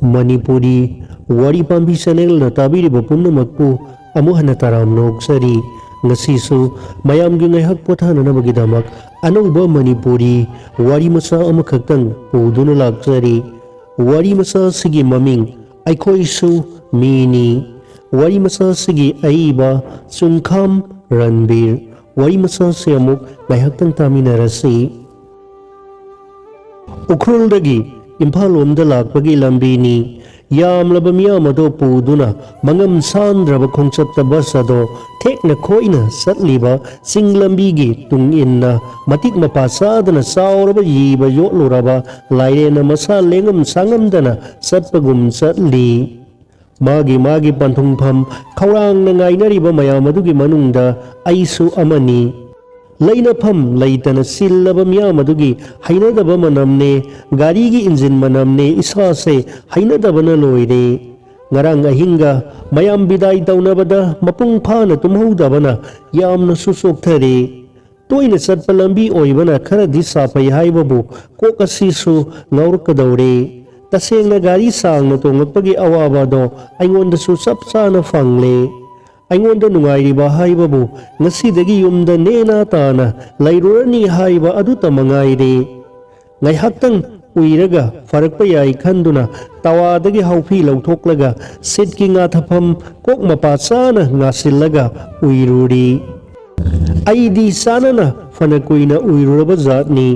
Manipuri Wari Pambi Channel na tabiriba punamakpu amuhan na taram noksari ngasisu mayam gi ngaihak pothananabagidamak anauba Manipuri wari masa amakhaktang puduna laksari wari masa sigi maming aikhoisu mini wari masa sigi aiba Sungkham Ranbir wari masa se amuk ngaihaktang taminarasi Ukhrul-dagi Imphal lomda lakpagi lambini yamlaba miyam ado puduna mangam sandraba khongchapta bus ado thekna khoina satliba singlambigi tungin matik mapasadana sauraba yiba yotluraba lairena masa lengam sangamdana satpagum satli magi panthungpham khaurangna ngainariba mayam adugi manungda aisu amani Lainapam laitana sillaba miyam adugi hainadaba manamne garigi engine manamne isa se hainadabana loire ngarang ahinga mayam bidai taunabada mapung phana tumhaudabana yamna susokthare toina satpa lambi oibana kharadi sapai haibabu kokasisu ngaurkadaure tasengna gari sangna tongapagi awabado aingondasu sapsana fangle aingonda nungairiba haibabu ngasidagi yumda nena tana lairurani haiba adu tamangaire ngaihaktang uiraga farakpa yai khanduna tawadagi haufi lauthoklaga setki nga thapam kok mapasana ngasillaga uiruri aidi sanana fanakuina uiruraba zatni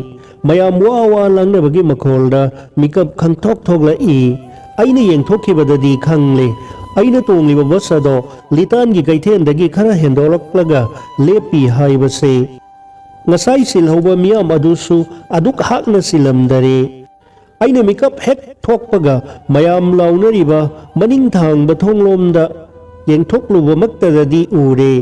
mayam wawa langnabagi makholda mikap khangthok thokla I aina yengthokhibadadi khangle aina tongliba bus ado litan gi kaithendagi khara hendolaklaga lepi haibase ngasai silhauba miyam adusu aduk hakna silamdare aina mikap hek thokpaga mayam launariba maning thangba thonglomda yengthokluba maktadadi ure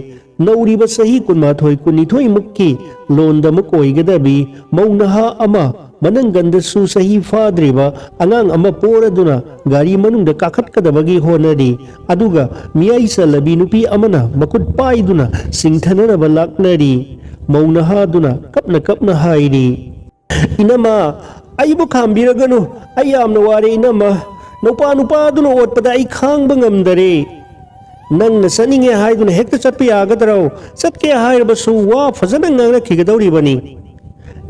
nauriba sahi kunmathoi kunithoi mukki londa mukoigadabi maunaha ama mananggandasu sahi fadriba angang ama poraduna gari manungda kakhatkadabagi honari aduga miyai salabi nupi amana makut paiduna singthananaba laknari maunahaduna kapna hairi inama aibu khambiraganu ayamna ware inama nupa-nupaduna otpada ai khangba ngamdare nang nasaninge haiduna hekta chatpa yagadraw chatke hairabasu wa fazana ngangrakhigadawribani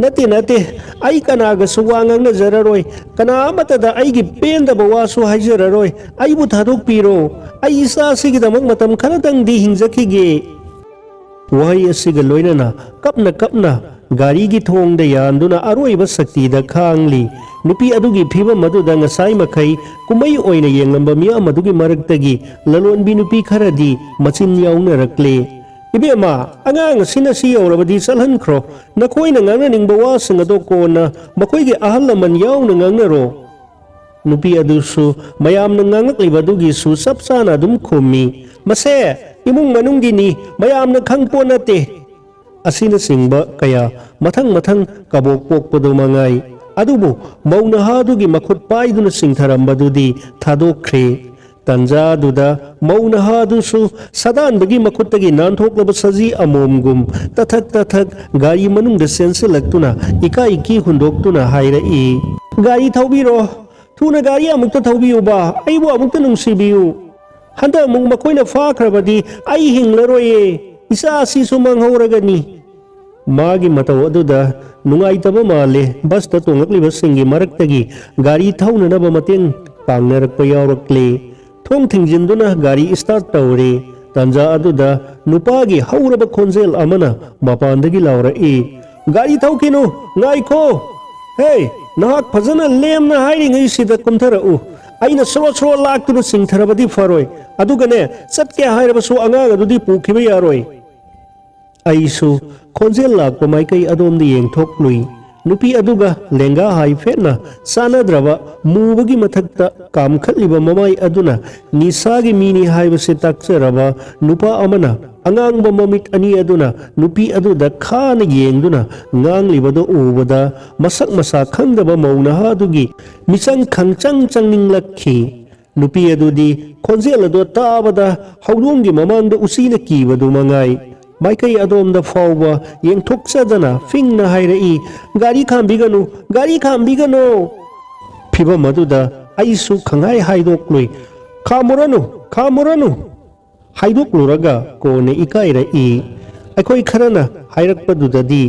nate ai kanaga suwangang na zararoi kana matada ai gi penda bawasu haijararoi ai bu thadok piro ai isa sigidamang matam khanatang di hingjakhige wahai asiga loinana kapna gari gi thongda yanduna aroiba sakti da khangli nupi adugi phiba maduda ngasai makai kumai oina yenglamba miyam adugi maraktagi lalonbi nupi kharadi machin yauna rakle Ibema, angang sinasi yaurabadi salhankro nakoi na nganga ning bawasang ado kona makoi gi ahal naman yaw na ngangaro nupi adusu mayam na ngangaklibadugi su sapsana dum khumi mase imung manunggini mayam na khangpo nate asina singba kaya mathang kabok pokpado mangai adubu maunahadugi makut paiduna singtharambadudi thadokre Tanja duda maunahadusu sadan bagi makuttagi nanthokla saji amomgum tathak gari manungda sensilaktuna iki hundoktuna hairai gari thaubiro thuna gari amukta thaubiuba aibu amukta nungsibiu handa mung makoina fakhrabadi ai hinglaroye isa asi sumanghoragani magi mataw aduda nungaitaba male basta tongakliba singi maraktagi gari thaunanaba mateng pangnarakpa yawrakle Thong thingjinduna gari start tawre tanja aduda nupagi hauraba khonjel amana mapandagi laura gari thaukinu ngaiko hey nahak phajana lemna hairing ai sida kumthara aina sro laktuna singtharabadi faroi adugane chatke hairabasu anga adudi pukhiba yaroi aisu khonjel lakpa maikai adomdi yengthoklui nupi aduga lenga hai fetna sanadraba mubagi mathakta kamkhatliba mamai aduna nisagi mini haibase takcharaba nupa amana angangba mamit ani aduna nupi aduda khana yengduna nganglibado ubada masak masa khangdaba maunahadugi misang khangchang changninglakhi nupi adudi khonjel ado tabada haulonggi mamangda usina kibadu mangai Maikai adom da fauba yang thoksadana fingna hairai gari khambiganu phiba maduda ꯑꯩꯁꯨ ꯈꯪꯍꯥꯏ ꯍꯥꯏꯗꯣꯛꯂꯨꯏ ꯈꯥꯝꯃꯨꯔꯅꯨ ꯍꯥꯏꯗꯣꯛꯂꯨꯔꯒ ꯀꯣꯟꯅ ꯏꯀꯥꯏꯔꯛꯏ ꯑꯩꯈꯣꯏ ꯈꯔꯅ ꯍꯥꯏꯔꯛꯄꯗꯨꯗꯗꯤ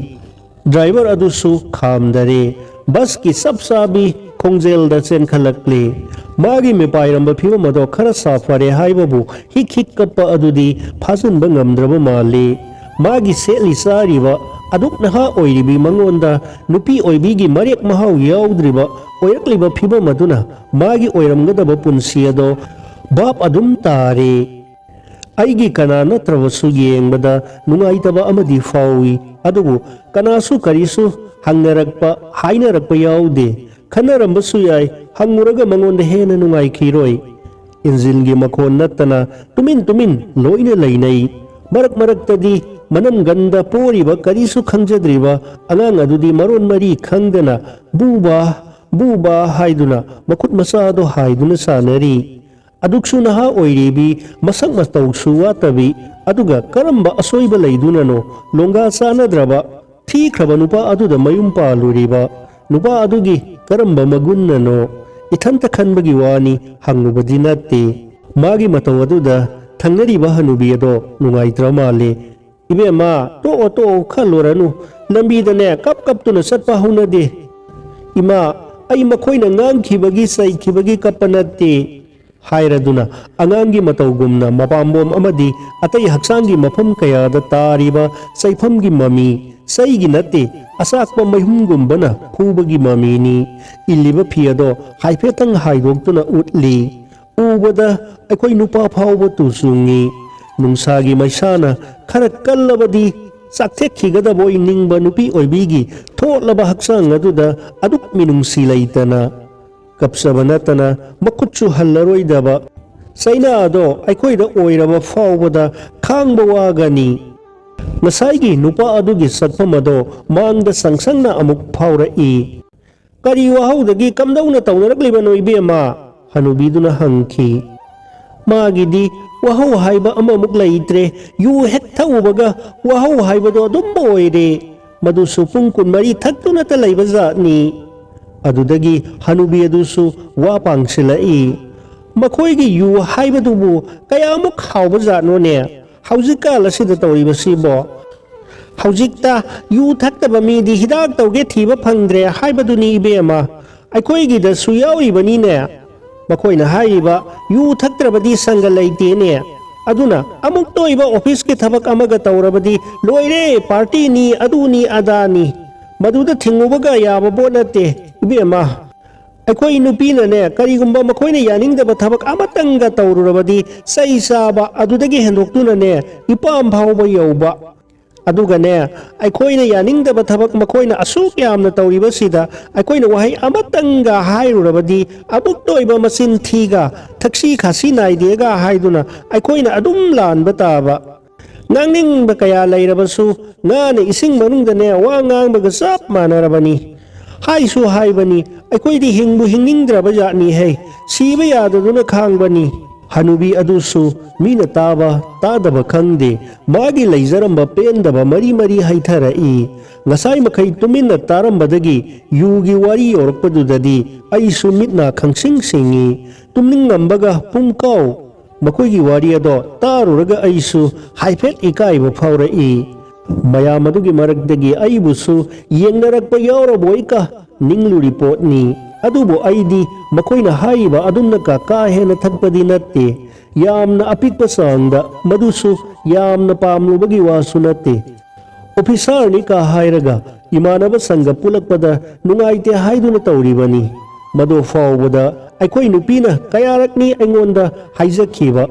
driver ꯑꯗꯨꯁꯨ ꯈꯥꯝꯗꯔꯦ ꯕꯁꯀꯤ ꯆꯞ ꯆꯥꯕꯤ ꯈꯣꯡꯖꯦꯜꯗ ꯆꯦꯟꯈꯠꯂꯛꯂꯤ ꯃꯥꯒꯤ ꯃꯤꯄꯥꯏꯔꯝꯕ ꯐꯤꯕꯝ ꯑꯗꯣ ꯈꯔ ꯁꯥꯐꯔꯦ ꯍꯥꯏꯕꯕు ꯍꯤꯛ ꯀꯞꯄ ꯑꯗꯨꯗꯤ ꯐꯥꯖꯤꯟꯕ ꯉꯝꯗ꯭ꯔꯕ ꯃꯥꯜꯂꯤ ꯃꯥꯒꯤ ꯁꯦꯠꯂꯤ ꯆꯥꯔꯤꯕ ꯑꯗꯨꯛ ꯅꯍꯥ ꯑꯣꯏꯔꯤꯕꯤ ꯃꯉꯣꯟꯗ ꯅꯨꯄꯤ ꯑꯣꯏꯕꯤꯒꯤ ꯃꯔꯦꯛ ꯃꯍꯥꯎ ꯌꯥꯎꯗ꯭ꯔꯤꯕ ꯑꯣꯏꯔꯛꯂꯤꯕ ꯐꯤꯕꯝ ꯑꯗꯨꯅ ꯃꯥꯒꯤ ꯑꯣꯏꯔꯝꯒꯗꯕ ꯄꯨꯟꯁꯤ ꯑꯗꯣ ꯚꯥꯞ ꯑꯗꯨꯝ ꯇꯥꯔꯦ ꯑꯩꯒꯤ ꯀꯅꯥ ꯅꯠꯇ꯭ꯔꯕꯁꯨ ꯌꯦꯡꯕꯗ ꯅꯨꯡꯉꯥꯏꯇꯕ ꯑꯃꯗꯤ ꯐꯥꯎꯏ ꯑꯗꯨꯕꯨ ꯀꯅꯥꯁꯨ ꯀꯔꯤꯁꯨ ꯍꯥꯏꯅꯔꯛꯄ ꯌꯥꯎꯗꯦ ꯈꯟꯅꯔꯝꯕꯁꯨ ꯌꯥꯏ ꯍꯪꯉꯨꯔꯒ ꯃꯉꯣꯟꯗ ꯍꯦꯟꯅ ꯅꯨꯡꯉꯥꯏꯈꯤꯔꯣꯏ ꯏꯟꯖꯤꯟꯒꯤ ꯃꯈꯣꯟ ꯅꯠꯇꯅ ꯇꯨꯃꯤꯟ ꯂꯣꯏꯅ ꯂꯩꯅꯩ ꯃꯔꯛꯇꯗꯤ ꯃꯅꯝꯒꯟꯗ ꯄꯣꯔꯤꯕ ꯀꯔꯤꯁꯨ ꯈꯪꯖꯗ꯭ꯔꯤꯕ ꯑꯉꯥꯡ ꯑꯗꯨꯗꯤ ꯃꯔꯣꯟ ꯃꯔꯤ ꯈꯪꯗꯅ ꯕꯨꯕꯥ ꯍꯥꯏꯗꯨꯅ ꯃꯈꯨꯠ ꯃꯆꯥꯗꯣ ꯍꯥꯏꯗꯨꯅ ꯁꯥꯟꯅꯔꯤ ꯑꯗꯨꯛꯁꯨ ꯅꯍꯥ ꯑꯣꯏꯔꯤꯕꯤ ꯃꯁꯛ ꯃꯇꯧꯁꯨ ꯋꯥꯠꯇꯕꯤ ꯑꯗꯨꯒ ꯀꯔꯝꯕ ꯑꯁꯣꯏꯕ ꯂꯩꯗꯨꯅꯅꯣ ꯂꯣꯡꯒꯥ ꯆꯥꯅꯗ꯭ꯔꯕ ꯊꯤꯈ꯭ꯔꯕ ꯅꯨꯄꯥ ꯑꯗꯨꯗ ꯃꯌꯨꯝ ꯄꯥꯜꯂꯨꯔꯤꯕ ꯅꯨꯄꯥ ꯑꯗꯨꯒꯤ ꯀꯔꯝꯕ ꯃꯒꯨꯟꯅꯅꯣ ꯏꯊꯟꯇ ꯈꯟꯕꯒꯤ ꯋꯥꯅꯤ ꯍꯪꯉꯨꯕꯗꯤ ꯅꯠꯇꯦ ꯃꯥꯒꯤ ꯃꯇꯧ ꯑꯗꯨꯗ ꯊꯪꯅꯔꯤꯕ ꯍꯅꯨꯕꯤ ꯑꯗꯣ ꯅꯨꯡꯉꯥꯏꯇ꯭ꯔ ꯃꯥꯜꯂꯤ ꯏꯕꯦꯝꯃ ꯇꯣꯛꯑꯣ ꯈꯜꯂꯨꯔꯅꯨ ꯂꯝꯕꯤꯗꯅꯦ ꯀꯞꯇꯨꯅ ꯆꯠꯄ ꯍꯧꯅꯗꯦ ꯏꯃꯥ ꯑꯩ ꯃꯈꯣꯏꯅ ꯉꯥꯡꯈꯤꯕꯒꯤ ꯆꯩꯈꯤꯕꯒꯤ ꯀꯞꯄ ꯅꯠꯇꯦ ꯍꯥꯏꯔꯗꯨꯅ ꯑꯉꯥꯡꯒꯤ ꯃꯇꯧꯒꯨꯝꯅ ꯃꯄꯥꯝꯕꯣꯝ ꯑꯃꯗꯤ ꯑꯇꯩ ꯍꯛꯆꯥꯡꯒꯤ ꯃꯐꯝ ꯀꯌꯥꯗ ꯇꯥꯔꯤꯕ ꯆꯩꯐꯝꯒꯤ ꯃꯃꯤ ꯆꯩꯒꯤ ꯅꯠꯇꯦ ꯑꯆꯥꯛꯄ ꯃꯩꯍꯨꯝꯒꯨꯝꯕꯅ ꯐꯨꯕꯒꯤ ꯃꯃꯤꯅꯤ ꯏꯜꯂꯤꯕ ꯐꯤ ꯑꯗꯣ ꯍꯥꯏꯐꯦꯠꯇꯪ ꯍꯥꯏꯗꯣꯛꯇꯨꯅ ꯎꯠꯂꯤ ꯎꯕꯗ ꯑꯩꯈꯣꯏ ꯅꯨꯄꯥ ꯐꯥꯎꯕ ꯇꯨꯆꯨꯡꯉꯤ ꯅꯨꯡꯁꯥꯒꯤ ꯃꯩꯁꯥꯅ ꯈꯔ ꯀꯜꯂꯕꯗꯤ ꯆꯥꯛꯊꯦꯛꯈꯤꯒꯗꯕꯣꯏ ꯅꯤꯡꯕ ꯅꯨꯄꯤ ꯑꯣꯏꯕꯤꯒꯤ ꯊꯣꯠꯂꯕ ꯍꯛꯆꯥꯡ ꯑꯗꯨꯗ ꯑꯗꯨꯛ ꯃꯤꯅꯨꯡꯁꯤ ꯂꯩꯇꯅ ꯀꯞꯆꯕ ꯅꯠꯇꯅ ꯃꯈꯨꯠꯁꯨ ꯍꯜꯂꯔꯣꯏꯗꯕ ꯆꯩꯅꯥ ꯑꯗꯣ ꯑꯩꯈꯣꯏꯗ ꯑꯣꯏꯔꯕ ꯐꯥꯎꯕꯗ ꯈꯥꯡꯕ ꯋꯥꯒꯅꯤ ꯉꯁꯥꯏꯒꯤ ꯅꯨꯄꯥ ꯑꯗꯨꯒꯤ ꯆꯠꯐꯝ ꯑꯗꯣ ꯃꯥꯡꯗ ꯆꯪꯁꯪꯅ ꯑꯃꯨꯛ ꯐꯥꯎꯔꯛꯏ ꯀꯔꯤ ꯋꯥꯍꯧꯗꯒꯤ ꯀꯝꯗꯧꯅ ꯇꯧꯅꯔꯛꯂꯤꯕꯅꯣ ꯏꯕꯦꯝꯃ ꯍꯅꯨꯕꯤꯗꯨꯅ ꯍꯪꯈꯤ ꯃꯥꯒꯤꯗꯤ ꯋꯥꯍꯧ ꯍꯥꯏꯕ ꯑꯃꯃꯨꯛ ꯂꯩꯇ꯭ꯔꯦ ꯌꯨ ꯍꯦꯛ ꯊꯛꯎꯕꯒ ꯋꯥꯍꯧ ꯍꯥꯏꯕꯗꯣ ꯑꯗꯨꯝ ꯑꯣꯏꯔꯦ ꯃꯗꯨꯁꯨ ꯄꯨꯡ 20 ꯊꯛꯇꯨꯅꯇ ꯂꯩꯕ ꯖꯥꯠꯅꯤ ꯑꯗꯨꯗꯒꯤ ꯍꯅꯨꯕꯤ ꯑꯗꯨꯁꯨ ꯋꯥ ꯄꯥꯡꯁꯤꯜꯂꯛꯏ ꯃꯈꯣꯏꯒꯤ ꯌꯨ ꯍꯥꯏꯕꯗꯨꯕꯨ ꯀꯌꯥꯃꯨꯛ ꯍꯥꯎꯕ ꯖꯥꯠꯅꯣꯅꯦ ꯍꯧꯖꯤꯛꯀꯥꯟ ꯑꯁꯤꯗ ꯇꯧꯔꯤꯕꯁꯤꯕꯣ ꯍꯧꯖꯤꯛꯇ ꯌꯨ ꯊꯛꯇꯕ ꯃꯤꯗꯤ ꯍꯤꯗꯥꯛ ꯇꯧꯒꯦ ꯊꯤꯕ ꯐꯪꯗ꯭ꯔꯦ ꯍꯥꯏꯕꯗꯨꯅꯤ ꯏꯕꯦꯝꯃ ꯑꯩꯈꯣꯏꯒꯤꯗꯁꯨ ꯌꯥꯎꯔꯤꯕꯅꯤꯅꯦ ꯃꯈꯣꯏꯅ ꯍꯥꯏꯔꯤꯕ ꯌꯨ ꯊꯛꯇ꯭ꯔꯕꯗꯤ ꯁꯪꯒ ꯂꯩꯇꯦꯅꯦ ꯑꯗꯨꯅ ꯑꯃꯨꯛ ꯇꯣꯏꯕ ꯑꯣꯐꯤꯁꯀꯤ ꯊꯕꯛ ꯑꯃꯒ ꯇꯧꯔꯕꯗꯤ ꯂꯣꯏꯔꯦ ꯄꯥꯔꯇꯤꯅꯤ ꯑꯗꯨꯅꯤ ꯑꯗꯥꯅꯤ ꯃꯗꯨꯗ ꯊꯤꯡꯉꯨꯕꯒ ꯌꯥꯕ ꯄꯣꯠ ꯅꯠꯇꯦ ꯏꯕꯦꯝꯃ ꯑꯩꯈꯣꯏ ꯅꯨꯄꯤꯅꯅꯦ ꯀꯔꯤꯒꯨꯝꯕ ꯃꯈꯣꯏꯅ ꯌꯥꯅꯤꯡꯗꯕ ꯊꯕꯛ ꯑꯃꯇꯪꯒ ꯇꯧꯔꯨꯔꯕꯗꯤ ꯆꯩ ꯆꯥꯕ ꯑꯗꯨꯗꯒꯤ ꯍꯦꯟꯗꯣꯛꯇꯨꯅꯅꯦ ꯏꯄꯥꯝ ꯐꯥꯎꯕ ꯌꯧꯕ ꯑꯗꯨꯒꯅꯦ ꯑꯩꯈꯣꯏꯅ ꯌꯥꯅꯤꯡꯗꯕ ꯊꯕꯛ ꯃꯈꯣꯏꯅ ꯑꯁꯨꯛ ꯌꯥꯝꯅ ꯇꯧꯔꯤꯕꯁꯤꯗ ꯑꯩꯈꯣꯏꯅ ꯋꯥꯍꯩ ꯑꯃꯇꯪꯒ ꯍꯥꯏꯔꯨꯔꯕꯗꯤ ꯑꯃꯨꯛ ꯇꯣꯏꯕ ꯃꯆꯤꯟ ꯊꯤꯒ ꯊꯛꯁꯤ ꯈꯥꯁꯤ ꯅꯥꯏꯗꯦꯒ ꯍꯥꯏꯗꯨꯅ ꯑꯩꯈꯣꯏꯅ ꯑꯗꯨꯝ ꯂꯥꯟꯕ ꯇꯥꯕ ꯉꯥꯡꯅꯤꯡꯕ ꯀꯌా ꯂꯩꯔꯕꯁꯨ ꯉꯥꯅ ꯏꯁꯤꯡ ꯃꯅꯨꯡꯗꯅꯦ ꯋꯥ ꯉꯥꯡꯕꯒ ꯆꯞ ꯃꯥꯟꯅꯔꯕꯅꯤ ꯍꯥꯏꯁꯨ ꯍꯥꯏꯕꯅꯤ ꯑꯩꯈꯣꯏꯗꯤ ꯍꯤꯡꯕꯨ ꯍꯤꯡꯅꯤꯡꯗ꯭ꯔꯕ ꯖꯥꯠꯅꯤꯍꯦ ꯁꯤꯕ ꯌꯥꯗꯗꯨꯅ ꯈꯥꯡꯕꯅꯤ ꯍꯅꯨꯕꯤ ꯑꯗꯨꯁꯨ ꯃꯤꯅ ꯇꯥꯕ ꯇꯥꯗꯕ ꯈꯪꯗꯦ ꯃꯥꯒꯤ ꯂꯩꯖꯔꯝꯕ ꯄꯦꯟꯗꯕ ꯃꯔꯤ ꯍꯩꯊꯔꯛꯏ ꯉꯁꯥꯏ ꯃꯈꯩ ꯇꯨꯃꯤꯟꯅ ꯇꯥꯔꯝꯕꯗꯒꯤ ꯌꯨꯒꯤ ꯋꯥꯔꯤ ꯌꯧꯔꯛꯄꯗꯨꯗꯗꯤ ꯑꯩꯁꯨ ꯃꯤꯠꯅ ꯈꯪꯁꯤꯡ ꯁꯤꯡꯉꯤ ꯇꯨꯝꯅꯤꯡꯉꯝꯕꯒ ꯄꯨꯡꯀꯥꯎ ꯃꯈꯣꯏꯒꯤ ꯋꯥꯔꯤ ꯑꯗꯣ ꯇꯥꯔꯨꯔꯒ ꯑꯩꯁꯨ ꯍꯥꯏꯐꯦꯠ ꯏꯀꯥꯏꯕ ꯐꯥꯎꯔꯛꯏ ꯃꯌꯥꯝ ꯑꯗꯨꯒꯤ ꯃꯔꯛꯇꯒꯤ ꯑꯩꯕꯨꯁꯨ ꯌꯦꯡꯅꯔꯛꯄ ꯌꯥꯎꯔꯕꯣꯏꯀ ꯅꯤꯡꯂꯨꯔꯤ ꯄꯣꯠꯅꯤ ꯑꯗꯨꯕꯨ ꯑꯩꯗꯤ ꯃꯈꯣꯏꯅ ꯍꯥꯏꯔꯤꯕ ꯑꯗꯨꯝꯅ ꯀꯥ ꯍꯦꯟꯅ ꯊꯛꯄꯗꯤ ꯅꯠꯇꯦ ꯌꯥꯝꯅ ꯑꯄꯤꯛꯄ ꯆꯥꯡꯗ ꯃꯗꯨꯁꯨ ꯌꯥꯝꯅ ꯄꯥꯝꯂꯨꯕꯒꯤ ꯋꯥꯁꯨ ꯅꯠꯇꯦ ꯑꯣꯐꯤꯁꯥꯔꯅꯤ ꯀꯥ ꯍꯥꯏꯔꯒ ꯏꯃꯥꯟꯅꯕ ꯁꯪꯒ ꯄꯨꯜꯂꯛꯄꯗ ꯅꯨꯡꯉꯥꯏꯇꯦ ꯍꯥꯏꯗꯨꯅ ꯇꯧꯔꯤꯕꯅꯤ ꯃꯗꯨ ꯐꯥꯎꯕꯗ ꯑꯩꯈꯣꯏ ꯅꯨꯄꯤꯅ ꯀꯌꯥꯔꯛꯅꯤ ꯑꯩꯉꯣꯟꯗ ꯍꯥꯏꯖꯈꯤꯕ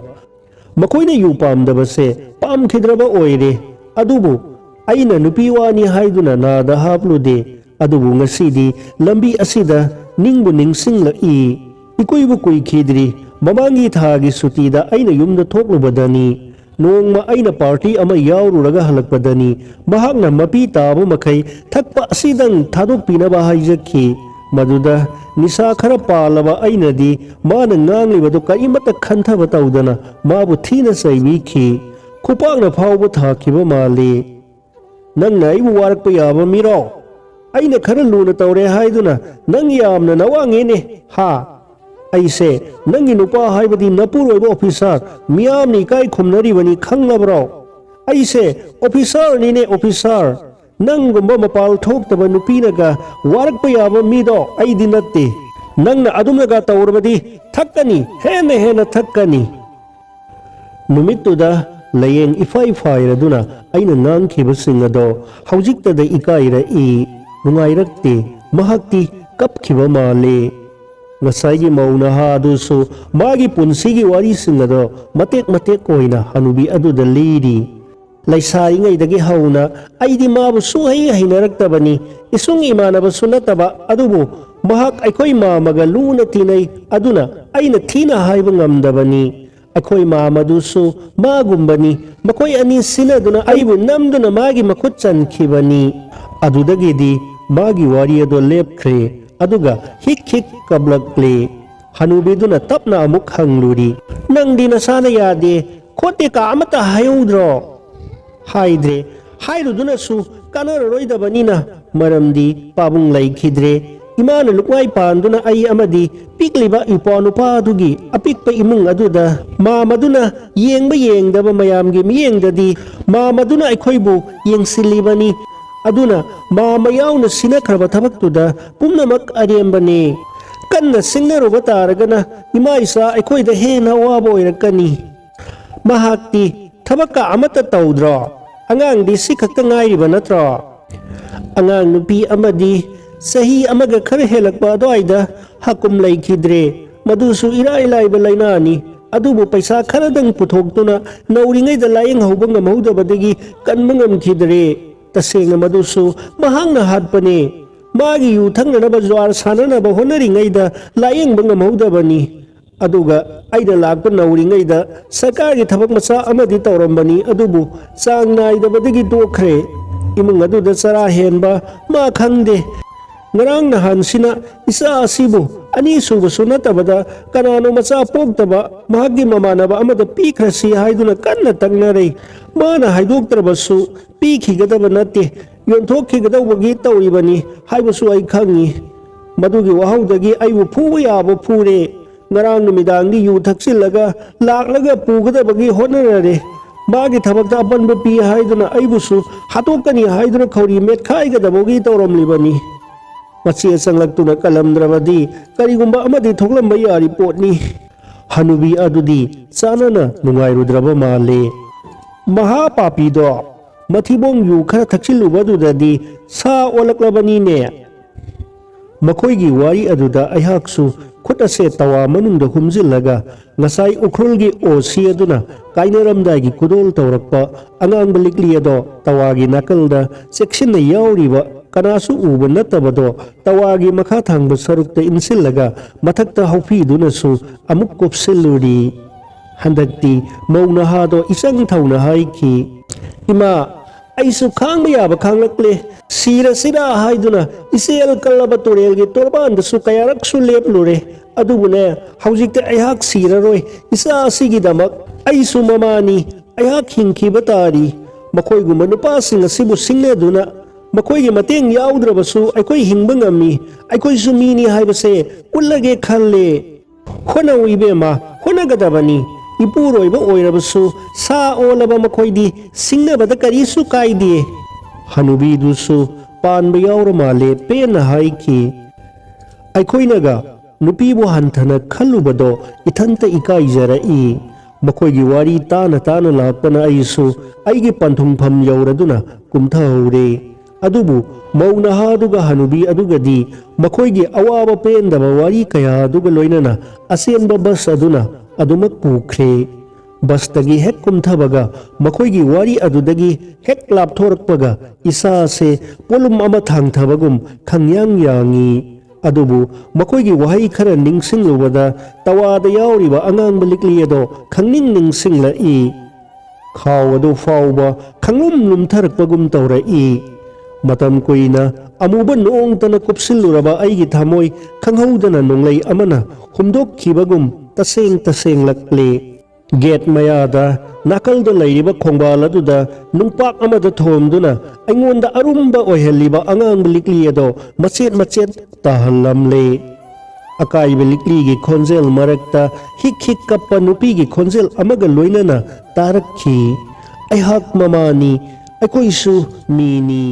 ꯃꯈꯣꯏꯅ ꯌꯨ ꯄꯥꯝꯗꯕꯁꯦ ꯄꯥꯝꯈꯤꯗ꯭ꯔꯕ ꯑꯣꯏꯔꯦ ꯑꯗꯨꯕꯨ ꯑꯩꯅ ꯅꯨꯄꯤ ꯋꯥꯅꯤ ꯍꯥꯏꯗꯨꯅ ꯅꯥꯗ ꯍꯥꯞꯂꯨꯗꯦ ꯑꯗꯨꯕꯨ ꯉꯁꯤꯗꯤ ꯂꯝꯕꯤ ꯑꯁꯤꯗ ꯅꯤꯡꯕꯨ ꯅꯤꯡꯁꯤꯡꯂꯛꯏ ꯏꯀꯨꯏꯕꯨ ꯀꯨꯏꯈꯤꯗ꯭ꯔꯤ ꯃꯃꯥꯡꯒꯤ ꯊꯥꯒꯤ ꯁꯨꯇꯤꯗ ꯑꯩꯅ ꯌꯨꯝꯗ ꯊꯣꯛꯂꯨꯕꯗꯅꯤ ꯅꯣꯡꯃ ꯑꯩꯅ ꯄꯥꯔꯇꯤ ꯑꯃ ꯌꯥꯎꯔꯨꯔꯒ ꯍꯜꯂꯛꯄꯗꯅꯤ ꯃꯍꯥꯛꯅ ꯃꯄꯤ ꯇꯥꯕ ꯃꯈꯩ ꯊꯛꯄ ꯑꯁꯤꯗꯪ ꯊꯥꯗꯣꯛꯄꯤꯅꯕ ꯍꯥꯏꯖꯈꯤ ꯃꯗꯨꯗ ꯅꯤꯁꯥ ꯈꯔ ꯄꯥꯜꯂꯕ ꯑꯩꯅꯗꯤ ꯃꯥꯅ ꯉꯥꯡꯂꯤꯕꯗꯨ ꯀꯔꯤꯃꯠꯇ ꯈꯟꯊꯕ ꯇꯧꯗꯅ ꯃꯥꯕꯨ ꯊꯤꯅ ꯆꯩꯕꯤꯈꯤ ꯈꯨꯄꯥꯛꯅ ꯐꯥꯎꯕ ꯊꯥꯈꯤꯕ ꯃꯥꯜꯂꯤ ꯅꯪꯅ ꯑꯩꯕꯨ ꯋꯥꯔꯛꯄ ꯌꯥꯕ ꯃꯤꯔꯣ ꯑꯩꯅ ꯈꯔ ꯂꯨꯅ ꯇꯧꯔꯦ ꯍꯥꯏꯗꯨꯅ ꯅꯪ ꯌꯥꯝꯅ ꯅꯋꯥꯡꯉꯦꯅꯦ ꯍꯥ ꯑꯩꯁꯦ ꯅꯪꯒꯤ ꯅꯨꯄꯥ ꯍꯥꯏꯕꯗꯤ ꯅꯄꯨꯔꯣꯏꯕ ꯑꯣꯐꯤꯁꯥꯔ ꯃꯤꯌꯥꯝꯅ ꯏꯀꯥꯏ ꯈꯨꯝꯅꯔꯤꯕꯅꯤ ꯈꯪꯂꯕ꯭ꯔꯣ? ꯑꯩꯁꯦ ꯑꯣꯐꯤꯁꯥꯔꯅꯤꯅꯦ ꯑꯣꯐꯤꯁꯥꯔ, ꯅꯪꯒꯨꯝꯕ ꯃꯄꯥꯜ ꯊꯣꯛꯇꯕ ꯅꯨꯄꯤꯅꯒ ꯋꯥꯔꯛꯄ ꯌꯥꯕ ꯃꯤꯗꯣ ꯑꯩꯗꯤ ꯅꯠꯇꯦ, ꯅꯪꯅ ꯑꯗꯨꯝꯅꯒ ꯇꯧꯔꯕꯗꯤ ꯊꯛꯀꯅꯤ, ꯍꯦꯟꯅ ꯊꯛꯀꯅꯤ꯫ ꯅꯨꯃꯤꯠꯇꯨꯗ ꯂꯥꯌꯦꯡ ꯏꯐꯥꯏ ꯐꯥꯏꯔꯗꯨꯅ ꯑꯩꯅ ꯉꯥꯡꯈꯤꯕꯁꯤꯡ ꯑꯗꯣ ꯍꯧꯖꯤꯛꯇꯗ ꯏꯀꯥꯏꯔꯛꯏ, ꯅꯨꯡꯉꯥꯏꯔꯛꯇꯦ, ꯃꯍꯥꯛꯇꯤ ꯀꯞꯈꯤꯕ ꯃꯥꯜꯂꯦ꯫ ꯉꯁꯥꯏꯒꯤ ꯃꯧ ꯅꯍꯥ ꯑꯗꯨꯁꯨ ꯃꯥꯒꯤ ꯄꯨꯟꯁꯤꯒꯤ ꯋꯥꯔꯤꯁꯤꯡ ꯑꯗꯣ ꯃꯇꯦꯛ ꯑꯣꯏꯅ ꯍꯅꯨꯕꯤ ꯑꯗꯨꯗ ꯂꯤꯔꯤ꯫ ꯂꯩꯁꯥꯔꯤꯉꯩꯗꯒꯤ ꯍꯧꯅ ꯑꯩꯗꯤ ꯃꯥꯕꯨ ꯁꯨꯡꯍꯩ ꯍꯩꯅꯔꯛꯇꯕꯅꯤ, ꯏꯁꯨꯡ ꯏꯃꯥꯟꯅꯕꯁꯨ ꯅꯠꯇꯕ, ꯑꯗꯨꯕꯨ ꯃꯍꯥꯛ ꯑꯩꯈꯣꯏ ꯃꯥꯃꯒ ꯂꯨꯅ ꯇꯤꯟꯅꯩ, ꯑꯗꯨꯅ ꯑꯩꯅ ꯊꯤꯅ ꯍꯥꯏꯕ ꯉꯝꯗꯕꯅꯤ꯫ ꯑꯩꯈꯣꯏ ꯃꯥꯃꯗꯨꯁꯨ ꯃꯥꯒꯨꯝꯕꯅꯤ, ꯃꯈꯣꯏ ꯑꯅꯤ ꯁꯤꯟꯅꯗꯨꯅ ꯑꯩꯕꯨ ꯅꯝꯗꯨꯅ ꯃꯥꯒꯤ ꯃꯈꯨꯠ ꯆꯟꯈꯤꯕꯅꯤ꯫ ꯑꯗꯨꯗꯒꯤꯗꯤ ꯃꯥꯒꯤ ꯋꯥꯔꯤ ꯑꯗꯣ ꯂꯦꯞꯈ꯭ꯔꯦ, ꯑꯗꯨꯒ ꯍꯤꯛ ꯀꯞꯂꯛꯂꯦ꯫ ꯍꯅꯨꯕꯤꯗꯨꯅ ꯇꯞꯅ ꯑꯃꯨꯛ ꯍꯪꯂꯨꯔꯤ, ꯅꯪꯗꯤ ꯅꯁꯥꯅ ꯌꯥꯗꯦ ꯈꯣꯠꯇꯦ ꯀꯥ ꯑꯃꯠꯇ ꯍꯥꯏꯍꯧꯗ꯭ꯔꯣ? ꯍꯥꯏꯗ꯭ꯔꯦ, ꯍꯥꯏꯔꯨꯗꯨꯅꯁꯨ ꯀꯥꯟꯅꯔꯔꯣꯏꯗꯕꯅꯤꯅ, ꯃꯔꯝꯗꯤ ꯄꯥꯕꯨꯡ ꯂꯩꯈꯤꯗ꯭ꯔꯦ꯫ ꯏꯃꯥꯅ ꯂꯨꯛꯃꯥꯏ ꯄꯥꯟꯗꯨꯅ ꯑꯩ ꯑꯃꯗꯤ ꯄꯤꯛꯂꯤꯕ ꯏꯄ꯭ꯋꯥ ꯅꯨꯄꯥ ꯑꯗꯨꯒꯤ ꯑꯄꯤꯛꯄ ꯏꯃꯨꯡ ꯑꯗꯨꯗ ꯃꯥꯃꯗꯨꯅ ꯌꯦꯡꯕ ꯌꯦꯡꯗꯕ ꯃꯌꯥꯝꯒꯤ ꯃꯤꯠꯌꯦꯡꯗꯗꯤ ꯃꯥꯃꯗꯨꯅ ꯑꯩꯈꯣꯏꯕꯨ ꯌꯦꯡꯁꯤꯜꯂꯤꯕꯅꯤ, ꯑꯗꯨꯅ ꯃꯥꯃ ꯌꯥꯎꯅ ꯁꯤꯟꯅꯈ꯭ꯔꯕ ꯊꯕꯛꯇꯨꯗ ꯄꯨꯝꯅꯃꯛ ꯑꯔꯦꯝꯕꯅꯤ꯫ ꯀꯟꯅ ꯁꯤꯡꯅꯔꯨꯕ ꯇꯥꯔꯒꯅ ꯏꯃꯥ ꯏꯆꯥ ꯑꯩꯈꯣꯏꯗ ꯍꯦꯟꯅ ꯑꯋꯥꯕ ꯑꯣꯏꯔꯛꯀꯅꯤ꯫ ꯃꯍꯥꯛꯇꯤ ꯊꯕꯛꯀ ꯑꯃꯠꯇ ꯇꯧꯗ꯭ꯔꯣ? ꯑꯉꯥꯡꯗꯤ ꯁꯤ ꯈꯛꯇ ꯉꯥꯏꯔꯤꯕ ꯅꯠꯇ꯭ꯔꯣ? ꯑꯉꯥꯡ ꯅꯨꯄꯤ ꯑꯃꯗꯤ ꯆꯍꯤ ꯑꯃꯒ ꯈꯔ ꯍꯦꯜꯂꯛꯄ ꯑꯗꯨꯋꯥꯏꯗ ꯍꯀꯨꯝ ꯂꯩꯈꯤꯗ꯭ꯔꯦ, ꯃꯗꯨꯁꯨ ꯏꯔꯥꯏ ꯂꯥꯏꯕ ꯂꯥꯏꯅꯥꯅꯤ, ꯑꯗꯨꯕꯨ ꯄꯩꯁꯥ ꯈꯔꯗꯪ ꯄꯨꯊꯣꯛꯇꯨꯅ ꯅꯧꯔꯤꯉꯩꯗ ꯂꯥꯌꯦꯡꯍꯧꯕ ꯉꯝꯍꯧꯗꯕꯗꯒꯤ ꯀꯟꯕ ꯉꯝꯈꯤꯗ꯭ꯔꯦ꯫ ꯇꯁꯦꯡꯅ ꯃꯗꯨꯁꯨ ꯃꯍꯥꯛꯅ ꯍꯥꯠꯄꯅꯦ, ꯃꯥꯒꯤ ꯌꯨ ꯊꯛꯅꯅꯕ ꯖ꯭ꯋꯥꯔ ꯁꯥꯟꯅꯅꯕ ꯍꯣꯠꯅꯔꯤꯉꯩꯗ ꯂꯥꯌꯦꯡꯕ ꯉꯝꯍꯧꯗꯕꯅꯤ꯫ ꯑꯗꯨꯒ ꯑꯩꯅ ꯂꯥꯛꯄ ꯅꯧꯔꯤꯉꯩꯗ ꯁꯔꯀꯥꯔꯒꯤ ꯊꯕꯛ ꯃꯆꯥ ꯑꯃꯗꯤ ꯇꯧꯔꯝꯕꯅꯤ, ꯑꯗꯨꯕꯨ ꯆꯥꯡ ナꯏꯗꯕꯗꯒꯤ ꯇꯣꯛꯈ꯭ꯔꯦ꯫ ꯏꯃꯨꯡ ꯑꯗꯨꯗ ꯆꯔꯥ ꯍꯦꯟꯕ ꯃꯥ ꯈꯪꯗꯦ꯫ ꯉꯔꯥꯡ ꯅꯍꯥꯟꯁꯤꯅ ꯏꯆꯥ ꯑꯁꯤꯕꯨ ꯑꯅꯤꯁꯨꯕꯁꯨ ꯅꯠꯇꯕꯗ ꯀꯅꯥꯅꯣ ꯃꯆꯥ ꯄꯣꯛꯇꯕ ꯃꯍꯥꯛꯀꯤ ꯃꯃꯥꯟꯅꯕ ꯑꯃꯗ ꯄꯤꯈ꯭ꯔꯁꯤ ꯍꯥꯏꯗꯨꯅ ꯀꯟꯅ ꯇꯛꯅꯔꯩ꯫ ꯃꯥꯅ ꯍꯥꯏꯗꯣꯛꯇ꯭ꯔꯕꯁꯨ ꯄꯤꯈꯤꯒꯗꯕ ꯅꯠꯇꯦ, ꯌꯣꯟꯊꯣꯛꯈꯤꯒꯗꯧꯕꯒꯤ ꯇꯧꯔꯤꯕꯅꯤ ꯍꯥꯏꯕꯁꯨ ꯑꯩ ꯈꯪꯉꯤ꯫ ꯃꯗꯨꯒꯤ ꯋꯥꯍꯧꯗꯒꯤ ꯑꯩꯕꯨ ꯐꯨꯕ ꯌꯥꯕ ꯐꯨꯔꯦ꯫ ꯉꯔꯥꯡ ꯅꯨꯃꯤꯗꯥꯡꯗꯤ ꯌꯨ ꯊꯛꯆꯤꯜꯂꯒ ꯂꯥꯛꯂꯒ ꯄꯨꯒꯗꯕꯒꯤ ꯍꯣꯠꯅꯔꯔꯦ꯫ ꯃꯥꯒꯤ ꯊꯕꯛꯇ ꯑꯄꯟꯕ ꯄꯤ ꯍꯥꯏꯗꯨꯅ ꯑꯩꯕꯨꯁꯨ ꯍꯥꯠꯇꯣꯛꯀꯅꯤ ꯍꯥꯏꯗꯨꯅ ꯈꯧꯔꯤ ꯃꯦꯠꯈꯥꯏꯒꯗꯕꯒꯤ ꯇꯧꯔꯝꯂꯤꯕꯅꯤ꯫ ꯃꯆꯦ ꯆꯪꯂꯛꯇꯨꯅ ꯀꯜꯂꯝꯗ꯭ꯔꯕꯗꯤ ꯀꯔꯤꯒꯨꯝꯕ ꯑꯃꯗꯤ ꯊꯣꯛꯂꯝꯕ ꯌꯥꯔꯤ ꯄꯣꯠꯅꯤ꯫ ꯍꯅꯨꯕꯤ ꯑꯗꯨꯗꯤ ꯆꯥꯅꯅ ꯅꯨꯡꯉꯥꯏꯔꯨꯗ꯭ꯔꯕ ꯃꯥꯜꯂꯦ꯫ ꯃꯍꯥꯄꯥꯄꯤꯗꯣ ꯃꯊꯤꯕꯣꯡ ꯌꯨ ꯈꯔ ꯊꯛꯆꯤꯜꯂꯨꯕꯗꯨꯗꯗꯤ ꯁꯥ ꯑꯣꯜꯂꯛꯂꯕꯅꯤꯅꯦ꯫ ꯃꯈꯣꯏꯒꯤ ꯋꯥꯔꯤ ꯑꯗꯨꯗ ꯑꯩꯍꯥꯛꯁꯨ ꯈꯨꯠ ꯑꯁꯦ ꯇꯋꯥ ꯃꯅꯨꯡꯗ ꯍꯨꯝꯖꯤꯜꯂꯒ ꯉꯁꯥꯏ ꯎꯈ꯭ꯔꯨꯜꯒꯤ ꯑꯣꯁꯤ ꯑꯗꯨꯅ ꯀꯥꯏꯅꯔꯝꯗꯥꯏꯒꯤ ꯈꯨꯗꯣꯜ ꯇꯧꯔꯛꯄ ꯑꯉꯥꯡꯕ ꯂꯤꯛꯂꯤ ꯑꯗꯣ ꯇꯋꯥꯒꯤ ꯅꯥꯀꯜꯗ ꯆꯦꯛꯁꯤꯟꯅ ꯌꯥꯎꯔꯤꯕ ꯀꯅꯥꯁꯨ ꯎꯕ ꯅꯠꯇꯕꯗꯣ ꯇꯋꯥꯒꯤ ꯃꯈꯥ ꯊꯪꯕ ꯁꯔꯨꯛꯇ ꯏꯟꯁꯤꯜꯂꯒ ꯃꯊꯛꯇ ꯍꯧꯐꯤꯗꯨꯅꯁꯨ ꯑꯃꯨꯛ ꯀꯨꯞꯁꯤꯜꯂꯨꯔꯤ꯫ ꯍꯟꯗꯛꯇꯤ ꯃꯧ ꯅꯍꯥꯗꯣ ꯏꯆꯪ ꯊꯧꯅ ꯍꯥꯏꯈꯤ, ꯏꯃꯥ, ꯑꯩꯁꯨ ꯈꯥꯡꯕ ꯌꯥꯕ ꯈꯥꯡꯂꯛꯂꯦ꯫ ꯁꯤꯔꯁꯤꯔꯥ ꯍꯥꯏꯗꯨꯅ ꯏꯆꯦꯜ ꯀꯜꯂꯕ ꯇꯨꯔꯦꯜꯒꯤ ꯇꯣꯔꯕꯥꯟꯗꯁꯨ ꯀꯌꯥꯔꯛꯁꯨ ꯂꯦꯞꯂꯨꯔꯦ, ꯑꯗꯨꯕꯨꯅꯦ ꯍꯧꯖꯤꯛꯇꯤ ꯑꯩꯍꯥꯛ ꯁꯤꯔꯔꯣꯏ꯫ ꯏꯆꯥ ꯑꯁꯤꯒꯤꯗꯃꯛ ꯑꯩꯁꯨ ꯃꯃꯥꯅꯤ, ꯑꯩꯍꯥꯛ ꯍꯤꯡꯈꯤꯕ ꯇꯥꯔꯤ꯫ ꯃꯈꯣꯏꯒꯨꯝꯕ ꯅꯨꯄꯥꯁꯤꯡ ꯑꯁꯤꯕꯨ ꯁꯤꯡꯅꯗꯨꯅ ꯃꯈꯣꯏꯒꯤ ꯃꯇꯦꯡ ꯌꯥꯎꯗ꯭ꯔꯕꯁꯨ ꯑꯩꯈꯣꯏ ꯍꯤꯡꯕ ꯉꯝꯃꯤ, ꯑꯩꯈꯣꯏꯁꯨ ꯃꯤꯅꯤ ꯍꯥꯏꯕꯁꯦ ꯎꯠꯂꯒꯦ ꯈꯜꯂꯦ꯫ ꯍꯣꯠꯅꯧ ꯏꯕꯦꯝꯃ, ꯍꯣꯠꯅꯒꯗꯕꯅꯤ꯫ ꯏꯄꯨꯔꯣꯏꯕ ꯑꯣꯏꯔꯕꯁꯨ ꯁꯥ ꯑꯣꯜꯂꯕ ꯃꯈꯣꯏꯗꯤ ꯁꯤꯡꯅꯕꯗ ꯀꯔꯤꯁꯨ ꯀꯥꯏꯗꯦ꯫ ꯍꯅꯨꯕꯤꯗꯨꯁꯨ ꯄꯥꯟꯕ ꯌꯥꯎꯔ ꯃꯥꯜꯂꯦ ꯄꯦꯟꯅ ꯍꯥꯏꯈꯤ, ꯑꯩꯈꯣꯏꯅꯒ ꯅꯨꯄꯤꯕꯨ ꯍꯟꯊꯅ ꯈꯜꯂꯨꯕꯗꯣ ꯏꯊꯟꯇ ꯏꯀꯥꯏꯖꯔꯛꯏ꯫ ꯃꯈꯣꯏꯒꯤ ꯋꯥꯔꯤ ꯇꯥꯅ ꯂꯥꯛꯄꯅ ꯑꯩꯁꯨ ꯑꯩꯒꯤ ꯄꯟꯊꯨꯡꯐꯝ ꯌꯧꯔꯗꯨꯅ ꯀꯨꯝꯊꯍꯧꯔꯦ꯫ ꯑꯗꯨꯕꯨ ꯃꯧ ꯅꯍꯥꯗꯨꯒ ꯍꯅꯨꯕꯤ ꯑꯗꯨꯒꯗꯤ ꯃꯈꯣꯏꯒꯤ ꯑꯋꯥꯕ ꯄꯦꯟꯗꯕ ꯋꯥꯔꯤ ꯀꯌꯥ ꯑꯗꯨꯒ ꯂꯣꯏꯅꯅ ꯑꯆꯦꯟꯕ ꯕꯁ ꯑꯗꯨꯅ ꯑꯗꯨꯃꯛ ꯄꯨꯈ꯭ꯔꯦ꯫ ꯕꯁꯇꯒꯤ ꯍꯦꯛ ꯀꯨꯝꯊꯕꯒ ꯃꯈꯣꯏꯒꯤ ꯋꯥꯔꯤ ꯑꯗꯨꯗꯒꯤ ꯍꯦꯛ ꯂꯥꯞꯊꯣꯔꯛꯄꯒ ꯏꯁꯥꯁꯦ ꯄꯣꯠꯂꯨꯝ ꯑꯃ ꯊꯥꯡꯊꯕꯒꯨꯝ ꯈꯪꯌꯥꯡ ꯌꯥꯡꯏ꯫ ꯑꯗꯨꯕꯨ ꯃꯈꯣꯏꯒꯤ ꯋꯥꯍꯩ ꯈꯔ ꯅꯤꯡꯁꯤꯡꯂꯨꯕꯗ ꯇꯋꯥꯗ ꯌꯥꯎꯔꯤꯕ ꯑꯉꯥꯡꯕ ꯂꯤꯛꯂꯤ ꯑꯗꯣ ꯈꯪꯅꯤꯡ ꯅꯤꯡꯁꯤꯡꯂꯛꯏ꯫ ꯈꯥꯎ ꯑꯗꯨ ꯐꯥꯎꯕ ꯈꯪꯂꯨꯝ ꯂꯨꯝꯊꯔꯛꯄꯒꯨꯝ ꯇꯧꯔꯛꯏ꯫ ꯃꯇꯝ ꯀꯨꯏꯅ ꯑꯃꯨꯕ ꯅꯣꯡꯇꯅ ꯀꯨꯞꯁꯤꯜꯂꯨꯔꯕ ꯑꯩꯒꯤ ꯊꯃꯣꯏ ꯈꯪꯍꯧꯗꯅ ꯅꯣꯡꯂꯩ ꯑꯃꯅ ꯍꯨꯝꯗꯣꯛꯈꯤꯕꯒꯨꯝ ꯇꯁꯦꯡꯂꯛꯂꯦ꯫ ꯒꯦꯠ ꯃꯌꯥꯗ ꯅꯥꯀꯜꯗ ꯂꯩꯔꯤꯕ ꯈꯣꯡꯕꯥꯜ ꯑꯗꯨꯗ ꯅꯨꯡꯄꯥꯛ ꯑꯃꯗ ꯊꯣꯝꯗꯨꯅ ꯑꯩꯉꯣꯟꯗ ꯑꯔꯨꯝꯕ ꯑꯣꯏꯍꯜꯂꯤꯕ ꯑꯉꯥꯡꯕ ꯂꯤꯛꯂꯤ ꯑꯗꯣ ꯃꯆꯦꯠ ꯇꯥꯍꯜꯂꯝꯂꯦ꯫ ꯑꯀꯥꯏꯕ ꯂꯤꯛꯂꯤꯒꯤ ꯈꯣꯟꯖꯦꯜ ꯃꯔꯛꯇ ꯍꯤꯛ ꯍꯤꯛ ꯀꯞꯄ ꯅꯨꯄꯤꯒꯤ ꯈꯣꯟꯖꯦꯜ ꯑꯃꯒ ꯂꯣꯏꯅꯅ ꯇꯥꯔꯛꯈꯤ꯫ ꯑꯩꯍꯥꯛ ꯃꯃꯥꯅꯤ, ꯑꯩꯈꯣꯏꯁꯨ ꯃꯤꯅꯤ꯫